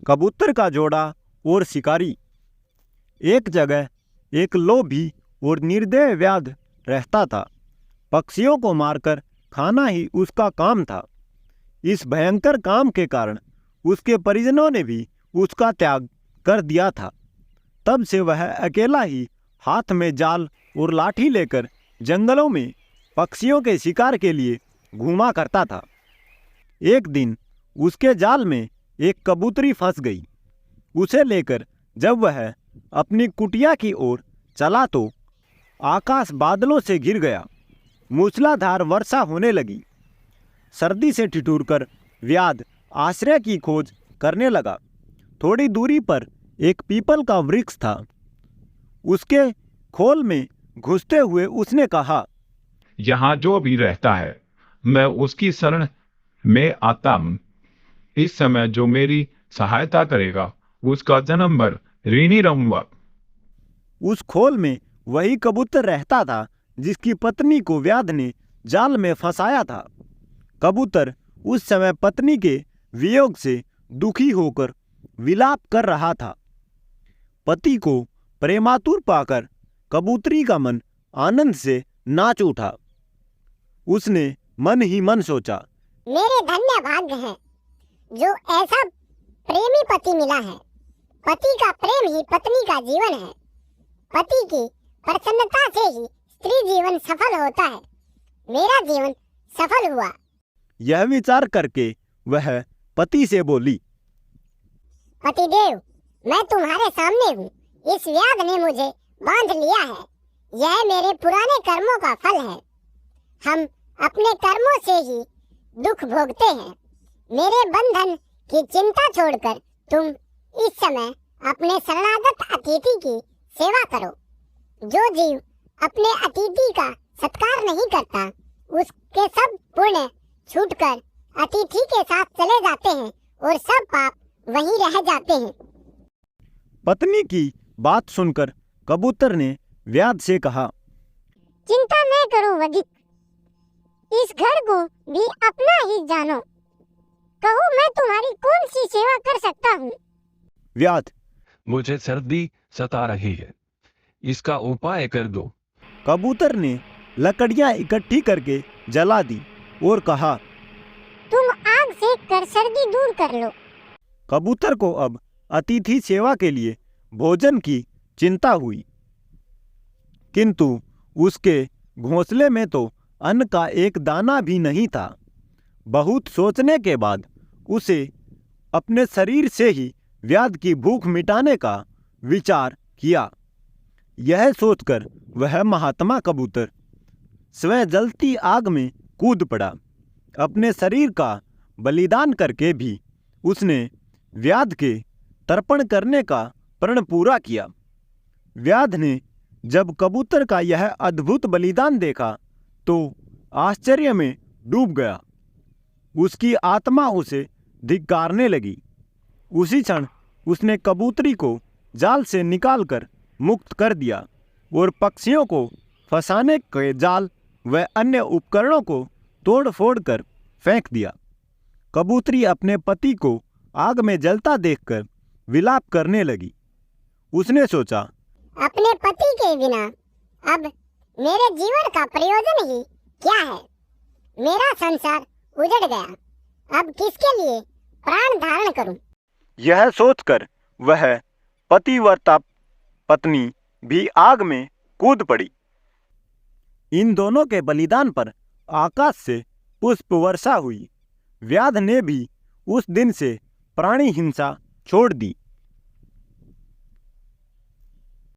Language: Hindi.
कबूतर का जोड़ा और शिकारी। एक जगह एक लोभी और निर्दय व्याध रहता था। पक्षियों को मारकर खाना ही उसका काम था। इस भयंकर काम के कारण उसके परिजनों ने भी उसका त्याग कर दिया था। तब से वह अकेला ही हाथ में जाल और लाठी लेकर जंगलों में पक्षियों के शिकार के लिए घूमा करता था। एक दिन उसके जाल में एक कबूतरी फंस गई। उसे लेकर जब वह अपनी कुटिया की ओर चला तो आकाश बादलों से घिर गया। मूसलाधार वर्षा होने लगी। सर्दी से ठिठुरकर व्याध आश्रय की खोज करने लगा। थोड़ी दूरी पर एक पीपल का वृक्ष था। उसके खोल में घुसते हुए उसने कहा, यहाँ जो भी रहता है मैं उसकी शरण में आता हूँ। इस समय जो मेरी सहायता करेगा उसका जन्म भर ऋणी रहूंगा। उस खोल में वही कबूतर रहता था जिसकी पत्नी को व्याध ने जाल में फंसाया था। कबूतर उस समय पत्नी के वियोग से दुखी होकर विलाप कर रहा था। पति को प्रेमातुर पाकर कबूतरी का मन आनंद से नाच उठा। उसने मन ही मन सोचा, मेरे धन्य भाग्य हैं जो ऐसा प्रेमी पति मिला है। पति का प्रेम ही पत्नी का जीवन है। पति की प्रसन्नता से ही स्त्री जीवन सफल होता है। मेरा जीवन सफल हुआ। यह विचार करके वह पति से बोली, पतिदेव, मैं तुम्हारे सामने हूँ। इस व्याध ने मुझे बांध लिया है। यह मेरे पुराने कर्मों का फल है। हम अपने कर्मों से ही दुख भोगते हैं। मेरे बंधन की चिंता छोड़कर तुम इस समय अपने शरणागत अतिथि की सेवा करो। जो जीव अपने अतिथि का सत्कार नहीं करता उसके सब पुण्य छूटकर अतिथि के साथ चले जाते हैं और सब पाप वहीं रह जाते हैं। पत्नी की बात सुनकर कबूतर ने व्याध से कहा, चिंता न करो वगिक, इस घर को भी अपना ही जानो। कहो मैं तुम्हारी कौन सी सेवा कर सकता हूँ। व्याध, मुझे सर्दी सता रही है, इसका उपाय कर दो। कबूतर ने लकड़ियां इकट्ठी करके जला दी और कहा, तुम आग सेक कर सर्दी दूर कर लो। कबूतर को अब अतिथि सेवा के लिए भोजन की चिंता हुई, किंतु उसके घोंसले में तो अन्न का एक दाना भी नहीं था। बहुत सोचने के बाद उसे अपने शरीर से ही व्याध की भूख मिटाने का विचार किया। यह सोचकर वह महात्मा कबूतर स्वयं जलती आग में कूद पड़ा। अपने शरीर का बलिदान करके भी उसने व्याध के तर्पण करने का प्रण पूरा किया। व्याध ने जब कबूतर का यह अद्भुत बलिदान देखा तो आश्चर्य में डूब गया। उसकी आत्मा उसे धिक्कारने लगी। उसी क्षण उसने कबूतरी को जाल से निकालकर मुक्त कर दिया और पक्षियों को फंसाने के जाल व अन्य उपकरणों को तोड़ फोड़ कर फेंक दिया। कबूतरी अपने पति को आग में जलता देखकर विलाप करने लगी। उसने सोचा, अपने पति के बिना अब मेरे जीवन का प्रयोजन ही क्या है। मेरा संसार उजड़ गया। अब किसके लिए प्राण धारण करूं। यह सोचकर वह पतिव्रता पत्नी भी आग में कूद पड़ी। इन दोनों के बलिदान पर आकाश से पुष्प वर्षा हुई। व्याध ने भी उस दिन से प्राणी हिंसा छोड़ दी।